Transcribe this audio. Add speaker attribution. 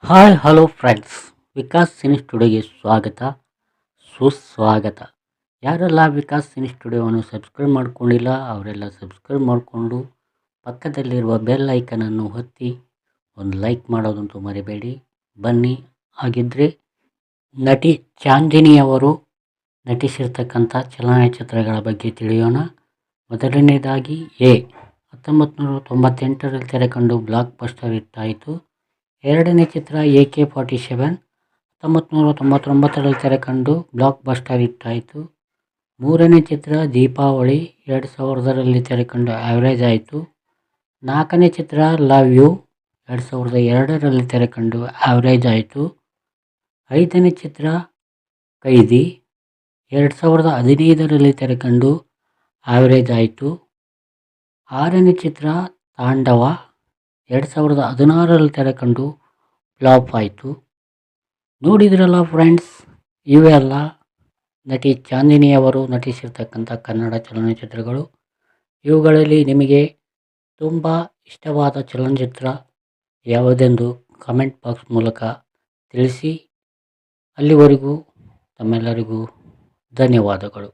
Speaker 1: Hi hello friends, Vikas cine ಸ್ಟುಡಿಯೋಗೆ ಸ್ವಾಗತ ಸುಸ್ವಾಗತ. ಯಾರೆಲ್ಲ ವಿಕಾಸ್ ಸಿನಿ ಸ್ಟುಡಿಯೋವನ್ನು ಸಬ್ಸ್ಕ್ರೈಬ್ ಮಾಡ್ಕೊಂಡಿಲ್ಲ ಅವರೆಲ್ಲ ಸಬ್ಸ್ಕ್ರೈಬ್ ಮಾಡಿಕೊಂಡು ಪಕ್ಕದಲ್ಲಿರುವ ಬೆಲ್ ಐಕನನ್ನು ಒತ್ತಿ ಒಂದು ಲೈಕ್ ಮಾಡೋದಂತೂ ಮರಿಬೇಡಿ. ಬನ್ನಿ, ಹಾಗಿದ್ರೆ ನಟಿ ಚಾಂದಿನಿಯವರು ನಟಿಸಿರ್ತಕ್ಕಂಥ ಚಲನಚಿತ್ರಗಳ ಬಗ್ಗೆ ತಿಳಿಯೋಣ. ಮೊದಲನೇದಾಗಿ 1998ರಲ್ಲಿ ತೆರೆಕಂಡು ಬ್ಲಾಕ್ ಬಸ್ಟರ್ ಹಿಟ್ಟಾಯಿತು. ಎರಡನೇ ಚಿತ್ರ AK-47 1999ರಲ್ಲಿ ತೆರೆಕಂಡು ಬ್ಲಾಕ್ ಬಸ್ಟರ್ ಹಿಟ್ಟಾಯಿತು. ಮೂರನೇ ಚಿತ್ರ ದೀಪಾವಳಿ 2000ರಲ್ಲಿ ತೆರೆಕಂಡು ಆ್ಯಾವ್ರೇಜ್ ಆಯಿತು. ನಾಲ್ಕನೇ ಚಿತ್ರ ಲವ್ ಯು 2002ರಲ್ಲಿ ತೆರೆಕಂಡು ಆ್ಯಾವ್ರೇಜ್ ಆಯಿತು. ಐದನೇ ಚಿತ್ರ ಕೈದಿ 2015ರಲ್ಲಿ ತೆರೆಕಂಡು ಆ್ಯಾವ್ರೇಜ್ ಆಯಿತು. ಆರನೇ ಚಿತ್ರ ತಾಂಡವ 2016ರಲ್ಲಿ ತೆರೆಕಂಡು ಫ್ಲಾಪ್ ಆಯಿತು. ನೋಡಿದ್ರಲ್ಲ ಫ್ರೆಂಡ್ಸ್, ಇವೆಲ್ಲ ನಟಿ ಚಾಂದಿನಿಯವರು ನಟಿಸಿರ್ತಕ್ಕಂಥ ಕನ್ನಡ ಚಲನಚಿತ್ರಗಳು. ಇವುಗಳಲ್ಲಿ ನಿಮಗೆ ತುಂಬ ಇಷ್ಟವಾದ ಚಲನಚಿತ್ರ ಯಾವುದೆಂದು ಕಮೆಂಟ್ ಬಾಕ್ಸ್ ಮೂಲಕ ತಿಳಿಸಿ. ಅಲ್ಲಿವರೆಗೂ ತಮ್ಮೆಲ್ಲರಿಗೂ ಧನ್ಯವಾದಗಳು.